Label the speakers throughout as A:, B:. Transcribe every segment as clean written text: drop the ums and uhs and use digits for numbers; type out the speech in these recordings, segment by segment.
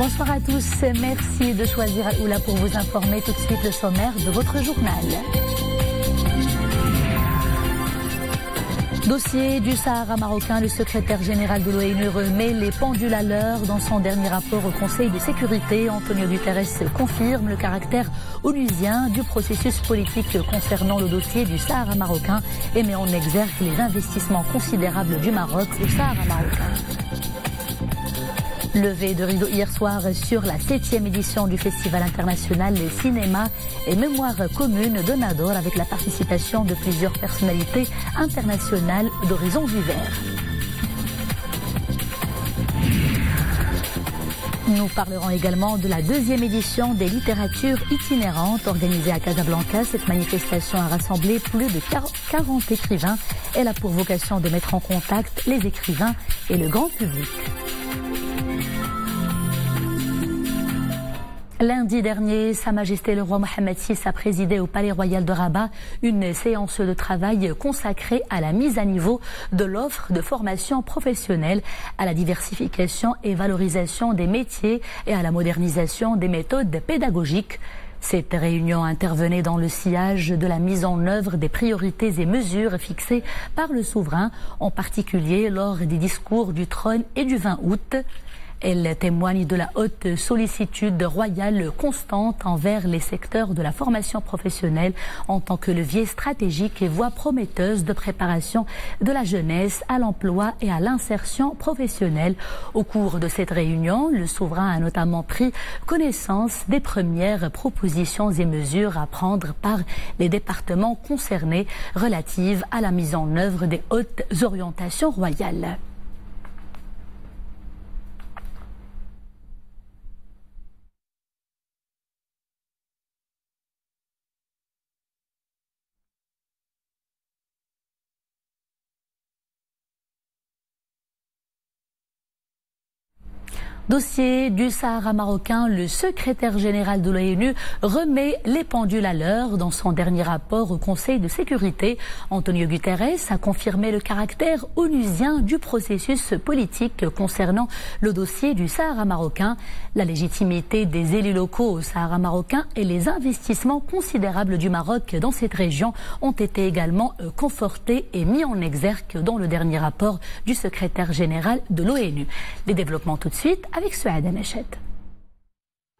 A: Bonsoir à tous, merci de choisir Al-Oula pour vous informer. Tout de suite le sommaire de votre journal. Dossier du Sahara marocain, le secrétaire général de l'ONU remet les pendules à l'heure. Dans son dernier rapport au Conseil de sécurité, Antonio Guterres confirme le caractère onusien du processus politique concernant le dossier du Sahara marocain et met en exergue les investissements considérables du Maroc au Sahara marocain. Levée de rideau hier soir sur la 7e édition du Festival international Cinéma et Mémoire commune de Nador avec la participation de plusieurs personnalités internationales d'horizons divers. Nous parlerons également de la 2e édition des littératures itinérantes organisée à Casablanca. Cette manifestation a rassemblé plus de 40 écrivains. Elle a pour vocation de mettre en contact les écrivains et le grand public. Lundi dernier, Sa Majesté le roi Mohammed VI a présidé au Palais Royal de Rabat une séance de travail consacrée à la mise à niveau de l'offre de formation professionnelle, à la diversification et valorisation des métiers et à la modernisation des méthodes pédagogiques. Cette réunion intervenait dans le sillage de la mise en œuvre des priorités et mesures fixées par le souverain, en particulier lors des discours du trône et du 20 août. Elle témoigne de la haute sollicitude royale constante envers les secteurs de la formation professionnelle en tant que levier stratégique et voie prometteuse de préparation de la jeunesse à l'emploi et à l'insertion professionnelle. Au cours de cette réunion, le souverain a notamment pris connaissance des premières propositions et mesures à prendre par les départements concernés relatives à la mise en œuvre des hautes orientations royales. Dossier du Sahara marocain, le secrétaire général de l'ONU remet les pendules à l'heure. Dans son dernier rapport au Conseil de sécurité, Antonio Guterres a confirmé le caractère onusien du processus politique concernant le dossier du Sahara marocain, la légitimité des élus locaux au Sahara marocain et les investissements considérables du Maroc dans cette région ont été également confortés et mis en exergue dans le dernier rapport du secrétaire général de l'ONU. Les développements tout de suite avec Souad Amachet.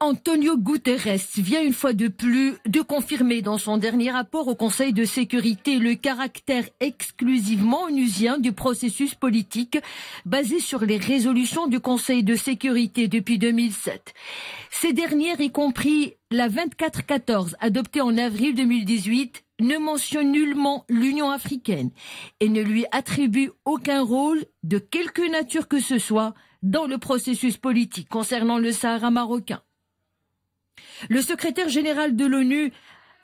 B: Antonio Guterres vient une fois de plus de confirmer dans son dernier rapport au Conseil de sécurité le caractère exclusivement onusien du processus politique basé sur les résolutions du Conseil de sécurité depuis 2007. Ces dernières, y compris la 2414 adoptée en avril 2018, ne mentionne nullement l'Union africaine et ne lui attribue aucun rôle de quelque nature que ce soit dans le processus politique concernant le Sahara marocain. Le secrétaire général de l'ONU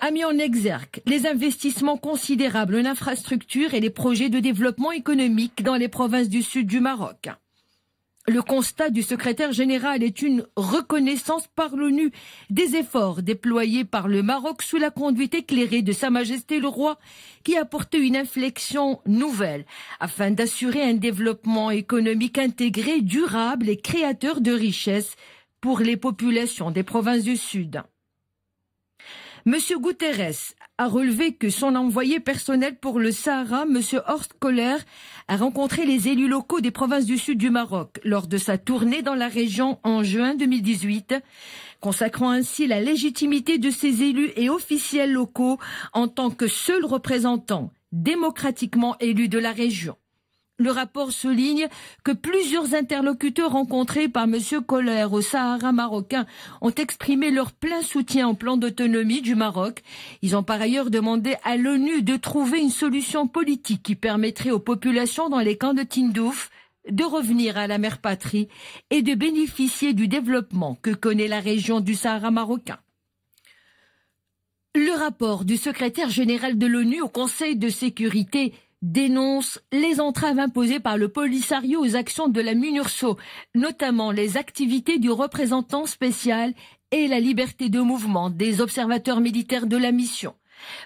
B: a mis en exergue les investissements considérables en infrastructures et les projets de développement économique dans les provinces du sud du Maroc. Le constat du secrétaire général est une reconnaissance par l'ONU des efforts déployés par le Maroc sous la conduite éclairée de Sa Majesté le Roi, qui a apporté une inflexion nouvelle afin d'assurer un développement économique intégré, durable et créateur de richesses pour les populations des provinces du Sud. Monsieur Guterres a relevé que son envoyé personnel pour le Sahara, Monsieur Horst Kohler, a rencontré les élus locaux des provinces du sud du Maroc lors de sa tournée dans la région en juin 2018, consacrant ainsi la légitimité de ces élus et officiels locaux en tant que seuls représentants démocratiquement élus de la région. Le rapport souligne que plusieurs interlocuteurs rencontrés par M. Kohler au Sahara marocain ont exprimé leur plein soutien au plan d'autonomie du Maroc. Ils ont par ailleurs demandé à l'ONU de trouver une solution politique qui permettrait aux populations dans les camps de Tindouf de revenir à la mère patrie et de bénéficier du développement que connaît la région du Sahara marocain. Le rapport du secrétaire général de l'ONU au Conseil de sécurité dénonce les entraves imposées par le Polisario aux actions de la MINURSO, notamment les activités du représentant spécial et la liberté de mouvement des observateurs militaires de la mission.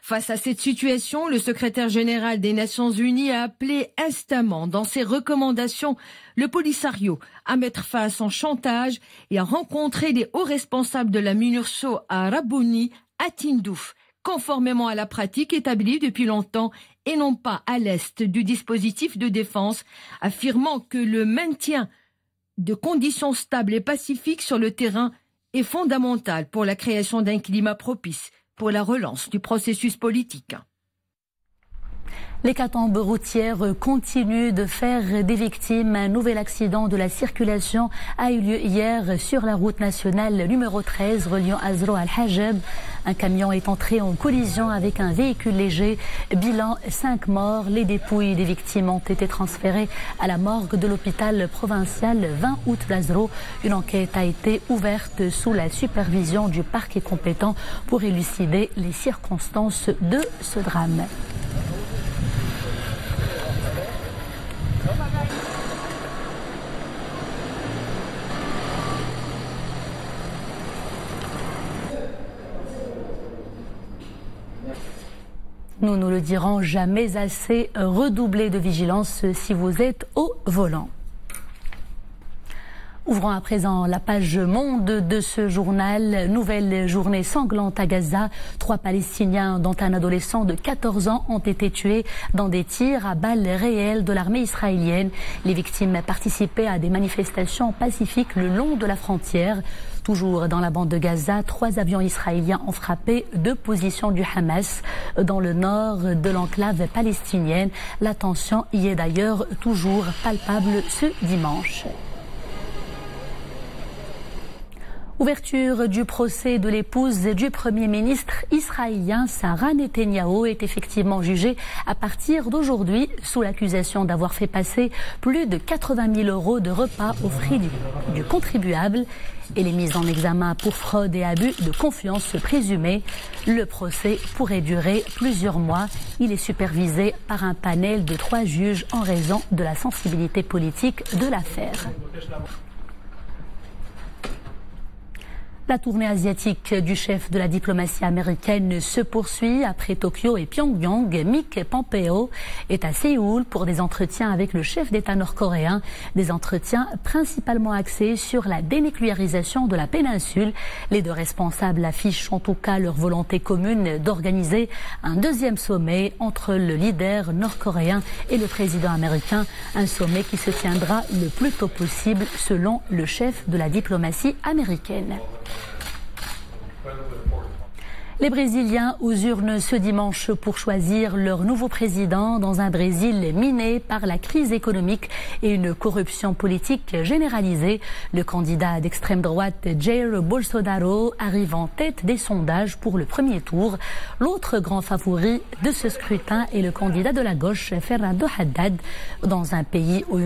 B: Face à cette situation, le secrétaire général des Nations Unies a appelé instamment dans ses recommandations le Polisario à mettre fin à son chantage et à rencontrer les hauts responsables de la MINURSO à Rabouni, à Tindouf, conformément à la pratique établie depuis longtemps et non pas à l'est du dispositif de défense, affirmant que le maintien de conditions stables et pacifiques sur le terrain est fondamental pour la création d'un climat propice pour la relance du processus politique.
A: L'hécatombe routière continue de faire des victimes. Un nouvel accident de la circulation a eu lieu hier sur la route nationale numéro 13 reliant Azro al-Hajeb. Un camion est entré en collision avec un véhicule léger. Bilan 5 morts. Les dépouilles des victimes ont été transférées à la morgue de l'hôpital provincial 20 août d'Azro. Une enquête a été ouverte sous la supervision du parquet compétent pour élucider les circonstances de ce drame. Nous ne le dirons jamais assez, redoublez de vigilance si vous êtes au volant. Ouvrons à présent la page monde de ce journal. Nouvelle journée sanglante à Gaza. 3 Palestiniens, dont un adolescent de 14 ans, ont été tués dans des tirs à balles réelles de l'armée israélienne. Les victimes participaient à des manifestations pacifiques le long de la frontière. Toujours dans la bande de Gaza, 3 avions israéliens ont frappé 2 positions du Hamas dans le nord de l'enclave palestinienne. La tension y est d'ailleurs toujours palpable ce dimanche. Ouverture du procès de l'épouse du Premier ministre israélien Sarah Netanyahou est effectivement jugée à partir d'aujourd'hui sous l'accusation d'avoir fait passer plus de 80 000 € de repas aux frais du contribuable. Elle est mise en examen pour fraude et abus de confiance présumés. Le procès pourrait durer plusieurs mois. Il est supervisé par un panel de 3 juges en raison de la sensibilité politique de l'affaire. La tournée asiatique du chef de la diplomatie américaine se poursuit. Après Tokyo et Pyongyang, Mike Pompeo est à Séoul pour des entretiens avec le chef d'État nord-coréen. Des entretiens principalement axés sur la dénucléarisation de la péninsule. Les 2 responsables affichent en tout cas leur volonté commune d'organiser un 2e sommet entre le leader nord-coréen et le président américain. Un sommet qui se tiendra le plus tôt possible selon le chef de la diplomatie américaine. Les Brésiliens aux urnes ce dimanche pour choisir leur nouveau président dans un Brésil miné par la crise économique et une corruption politique généralisée. Le candidat d'extrême droite Jair Bolsonaro arrive en tête des sondages pour le premier tour. L'autre grand favori de ce scrutin est le candidat de la gauche Fernando Haddad. Dans un pays où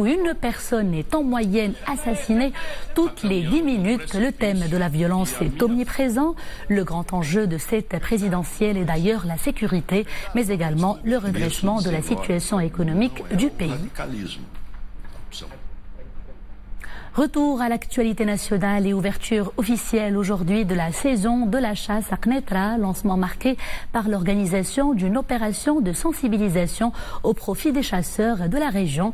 A: une personne est en moyenne assassinée toutes les 10 minutes, le thème de la violence est omniprésent. Le grand enjeu de cette présidentielle est d'ailleurs la sécurité, mais également le redressement de la situation économique du pays. Retour à l'actualité nationale et ouverture officielle aujourd'hui de la saison de la chasse à Knetra, lancement marqué par l'organisation d'une opération de sensibilisation au profit des chasseurs de la région.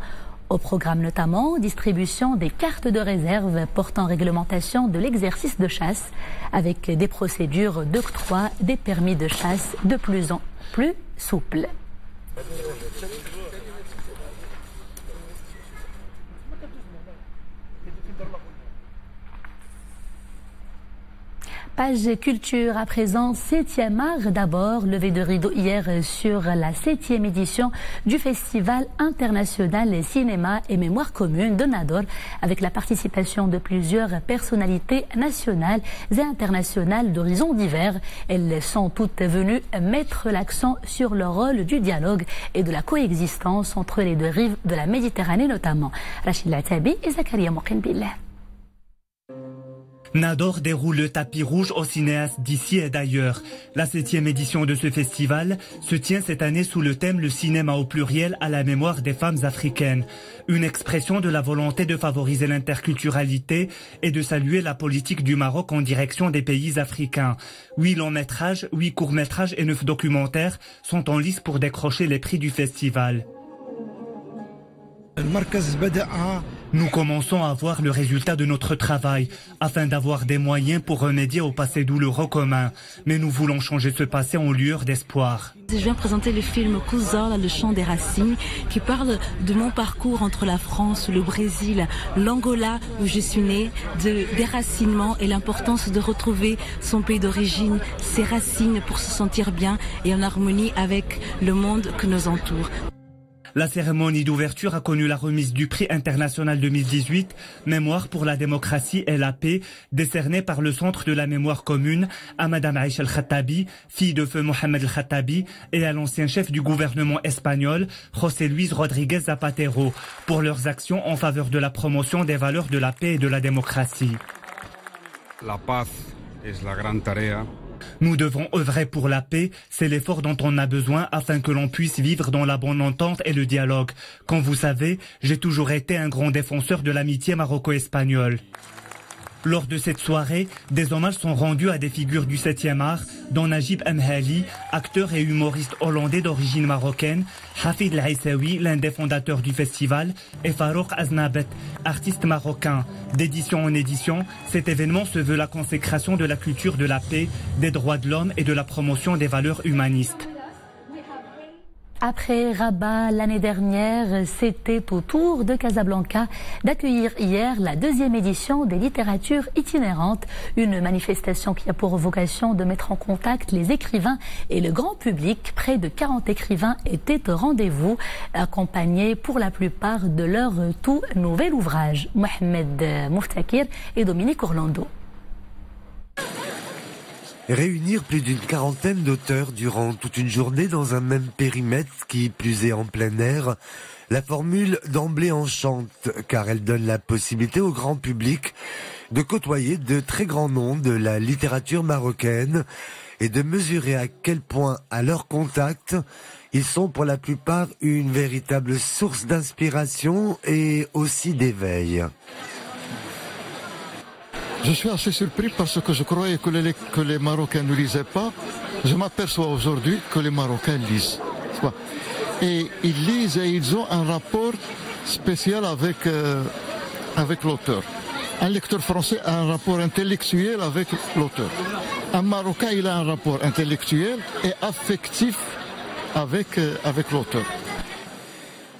A: Au programme notamment, distribution des cartes de réserve portant réglementation de l'exercice de chasse avec des procédures d'octroi des permis de chasse de plus en plus souples. Page culture à présent, 7e art d'abord, levé de rideau hier sur la 7e édition du Festival international cinéma et mémoire commune de Nador avec la participation de plusieurs personnalités nationales et internationales d'horizons divers. Elles sont toutes venues mettre l'accent sur le rôle du dialogue et de la coexistence entre les 2 rives de la Méditerranée notamment. Rachid Latabi et Zakaria Moqin Billah.
C: Nador déroule le tapis rouge aux cinéastes d'ici et d'ailleurs. La 7e édition de ce festival se tient cette année sous le thème « Le cinéma au pluriel à la mémoire des femmes africaines ». Une expression de la volonté de favoriser l'interculturalité et de saluer la politique du Maroc en direction des pays africains. 8 longs métrages, 8 courts métrages et 9 documentaires sont en lice pour décrocher les prix du festival. Nous commençons à voir le résultat de notre travail, afin d'avoir des moyens pour remédier au passé douloureux commun. Mais nous voulons changer ce passé en lueur d'espoir.
D: Je viens présenter le film Kuzala, le chant des racines, qui parle de mon parcours entre la France, le Brésil, l'Angola, où je suis née, de déracinement et l'importance de retrouver son pays d'origine, ses racines pour se sentir bien et en harmonie avec le monde qui nous entoure.
C: La cérémonie d'ouverture a connu la remise du prix international 2018, Mémoire pour la démocratie et la paix, décerné par le Centre de la mémoire commune à Madame Aïcha El-Khattabi, fille de feu Mohamed El-Khattabi, et à l'ancien chef du gouvernement espagnol, José Luis Rodríguez Zapatero, pour leurs actions en faveur de la promotion des valeurs de la paix et de la démocratie.
E: La paz es la gran tarea.
C: Nous devons œuvrer pour la paix, c'est l'effort dont on a besoin afin que l'on puisse vivre dans la bonne entente et le dialogue. Comme vous savez, j'ai toujours été un grand défenseur de l'amitié maroco-espagnole. Lors de cette soirée, des hommages sont rendus à des figures du 7e art, dont Najib Amhali, acteur et humoriste hollandais d'origine marocaine, Hafid El-Aïssaoui, l'un des fondateurs du festival, et Farouk Aznabet, artiste marocain. D'édition en édition, cet événement se veut la consécration de la culture de la paix, des droits de l'homme et de la promotion des valeurs humanistes.
A: Après Rabat l'année dernière, c'était au tour de Casablanca d'accueillir hier la 2e édition des littératures itinérantes, une manifestation qui a pour vocation de mettre en contact les écrivains et le grand public. Près de 40 écrivains étaient au rendez-vous, accompagnés pour la plupart de leur tout nouvel ouvrage. Mohamed Mouftakir et Dominique Orlando.
F: Réunir plus d'une quarantaine d'auteurs durant toute une journée dans un même périmètre, qui plus est en plein air, la formule d'emblée enchante, car elle donne la possibilité au grand public de côtoyer de très grands noms de la littérature marocaine et de mesurer à quel point, à leur contact, ils sont pour la plupart une véritable source d'inspiration et aussi d'éveil.
G: Je suis assez surpris parce que je croyais que les Marocains ne lisaient pas. Je m'aperçois aujourd'hui que les Marocains lisent. Et ils lisent et ils ont un rapport spécial avec l'auteur. Un lecteur français a un rapport intellectuel avec l'auteur. Un Marocain, il a un rapport intellectuel et affectif avec l'auteur.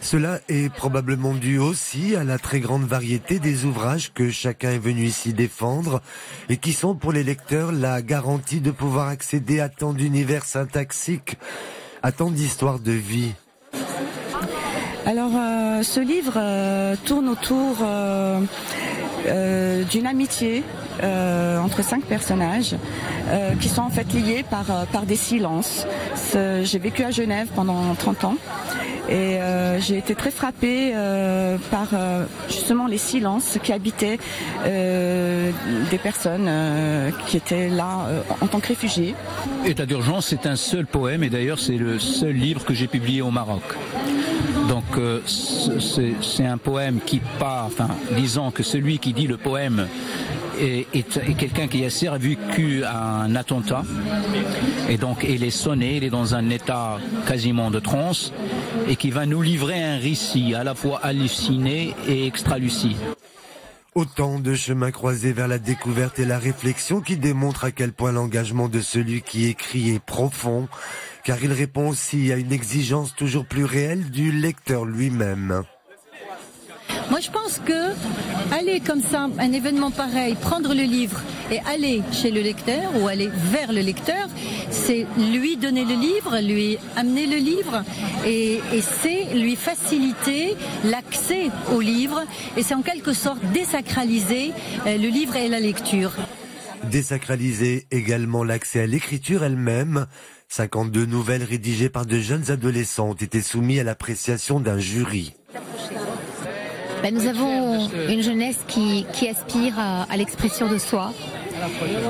F: Cela est probablement dû aussi à la très grande variété des ouvrages que chacun est venu ici défendre et qui sont pour les lecteurs la garantie de pouvoir accéder à tant d'univers syntaxiques, à tant d'histoires de vie.
D: Alors, ce livre tourne autour d'une amitié entre 5 personnages qui sont en fait liés par des silences. J'ai vécu à Genève pendant 30 ans. Et j'ai été très frappée par justement les silences qui habitaient des personnes qui étaient là en tant que réfugiés.
H: État d'urgence, c'est un seul poème et d'ailleurs c'est le seul livre que j'ai publié au Maroc. Donc c'est un poème qui part, enfin disons que celui qui dit le poème est quelqu'un qui a survécu à un attentat et donc il est sonné, il est dans un état quasiment de transe et qui va nous livrer un récit à la fois halluciné et extra-lucide.
F: Autant de chemins croisés vers la découverte et la réflexion qui démontrent à quel point l'engagement de celui qui écrit est profond, car il répond aussi à une exigence toujours plus réelle du lecteur lui-même.
B: Moi, je pense que aller comme ça, un événement pareil, prendre le livre et aller chez le lecteur ou aller vers le lecteur, c'est lui donner le livre, lui amener le livre et c'est lui faciliter l'accès au livre et c'est en quelque sorte désacraliser le livre et la lecture.
F: Désacraliser également l'accès à l'écriture elle-même. 52 nouvelles rédigées par de jeunes adolescents ont été soumises à l'appréciation d'un jury.
I: Nous avons une jeunesse qui aspire à l'expression de soi.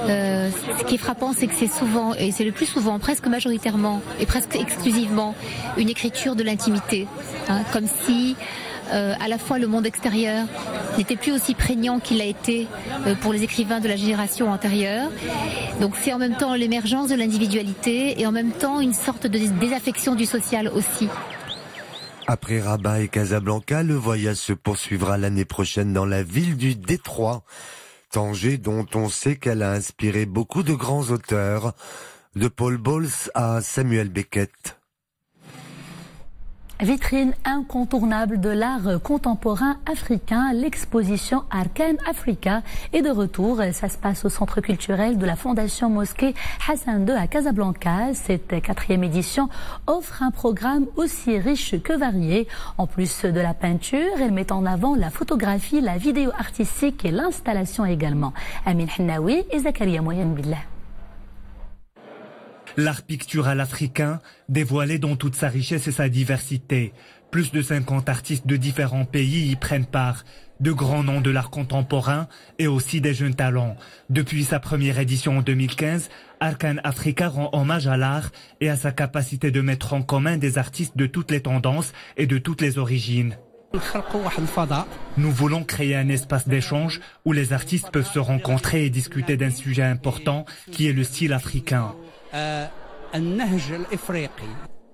I: Ce qui est frappant, c'est que c'est souvent, et c'est le plus souvent, presque majoritairement et presque exclusivement, une écriture de l'intimité, comme si à la fois le monde extérieur n'était plus aussi prégnant qu'il l'a été pour les écrivains de la génération antérieure. Donc c'est en même temps l'émergence de l'individualité et en même temps une sorte de désaffection du social aussi.
F: Après Rabat et Casablanca, le voyage se poursuivra l'année prochaine dans la ville du Détroit. Tanger, dont on sait qu'elle a inspiré beaucoup de grands auteurs, de Paul Bowles à Samuel Beckett.
A: Vitrine incontournable de l'art contemporain africain, l'exposition Arkan Africa est de retour. Ça se passe au centre culturel de la Fondation Mosquée Hassan II à Casablanca. Cette 4e édition offre un programme aussi riche que varié. En plus de la peinture, elle met en avant la photographie, la vidéo artistique et l'installation également. Amin Hennaoui et Zakaria Moyen Billah.
C: L'art pictural africain, dévoilé dans toute sa richesse et sa diversité. Plus de 50 artistes de différents pays y prennent part. De grands noms de l'art contemporain et aussi des jeunes talents. Depuis sa première édition en 2015, Arkan Africa rend hommage à l'art et à sa capacité de mettre en commun des artistes de toutes les tendances et de toutes les origines. Nous voulons créer un espace d'échange où les artistes peuvent se rencontrer et discuter d'un sujet important qui est le style africain.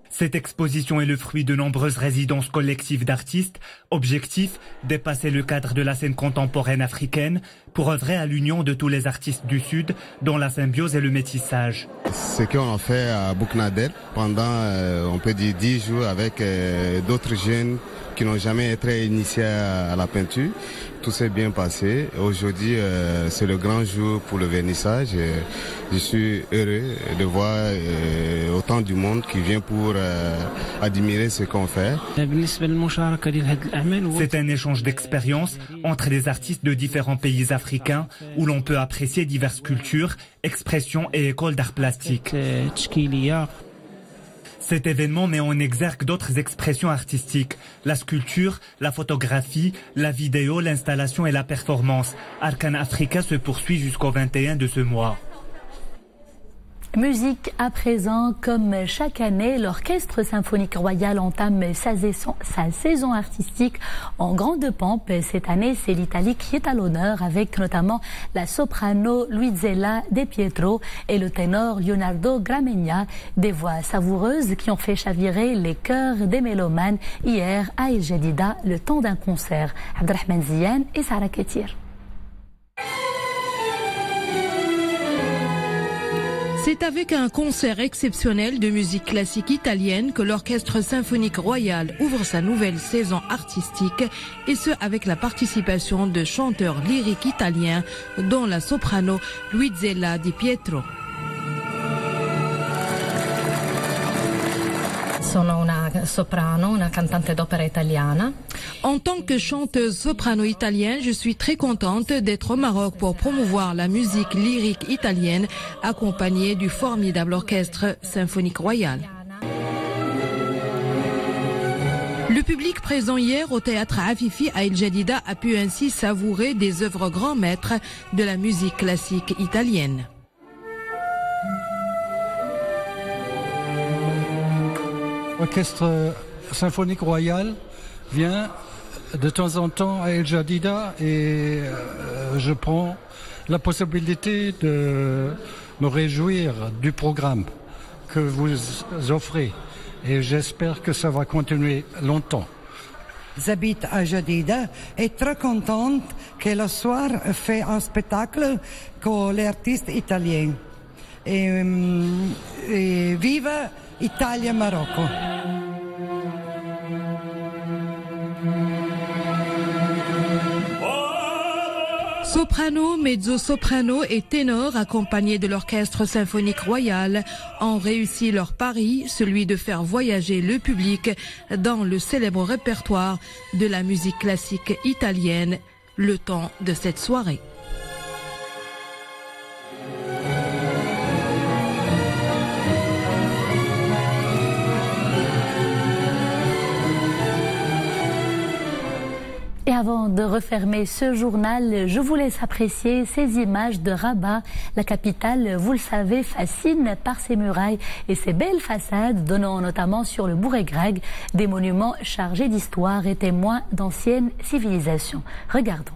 C: Cette exposition est le fruit de nombreuses résidences collectives d'artistes. Objectif, dépasser le cadre de la scène contemporaine africaine pour œuvrer à l'union de tous les artistes du Sud dans la symbiose et le métissage.
J: Ce qu'on a fait à Bouknadel pendant, on peut dire 10 jours avec d'autres jeunes qui n'ont jamais été initiés à la peinture. Tout s'est bien passé. Aujourd'hui, c'est le grand jour pour le vernissage. Je suis heureux de voir autant du monde qui vient pour admirer ce qu'on fait.
C: C'est un échange d'expériences entre des artistes de différents pays africains où l'on peut apprécier diverses cultures, expressions et écoles d'art plastique. Cet événement met en exergue d'autres expressions artistiques, la sculpture, la photographie, la vidéo, l'installation et la performance. Arkan Africa se poursuit jusqu'au 21 de ce mois.
A: Musique à présent, comme chaque année, l'Orchestre Symphonique Royal entame sa saison artistique en grande pompe. Cette année, c'est l'Italie qui est à l'honneur avec notamment la soprano Luizella De Pietro et le ténor Leonardo Gramegna, des voix savoureuses qui ont fait chavirer les cœurs des mélomanes hier à El Jadida le temps d'un concert. Abdelrahman Ziane et Sarah Ketir.
B: C'est avec un concert exceptionnel de musique classique italienne que l'Orchestre Symphonique Royal ouvre sa nouvelle saison artistique, et ce avec la participation de chanteurs lyriques italiens dont la soprano Luizella Di Pietro.
K: Sono una soprano, una cantante d'opera italiana.
B: En tant que chanteuse soprano italienne, je suis très contente d'être au Maroc pour promouvoir la musique lyrique italienne, accompagnée du formidable orchestre symphonique royal. Le public présent hier au théâtre Afifi à El Jadida a pu ainsi savourer des œuvres grands maîtres de la musique classique italienne.
L: L'Orchestre Symphonique Royal vient de temps en temps à El Jadida et je prends la possibilité de me réjouir du programme que vous offrez et j'espère que ça va continuer longtemps.
M: J'habite à Jadida et très contente que le soir fait un spectacle avec les artistes italiens. Et vive Italia-Marocco!
B: Soprano, mezzo-soprano et ténor, accompagnés de l'Orchestre Symphonique Royal, ont réussi leur pari, celui de faire voyager le public dans le célèbre répertoire de la musique classique italienne, le temps de cette soirée.
A: Et avant de refermer ce journal, je vous laisse apprécier ces images de Rabat. La capitale, vous le savez, fascine par ses murailles et ses belles façades, donnant notamment sur le bourg grec des monuments chargés d'histoire et témoins d'anciennes civilisations. Regardons.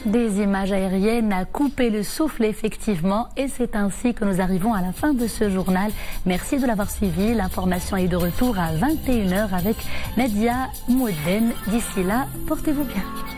A: Des images aériennes à couper le souffle effectivement, et c'est ainsi que nous arrivons à la fin de ce journal. Merci de l'avoir suivi. L'information est de retour à 21h avec Nadia Mouden. D'ici là, portez-vous bien.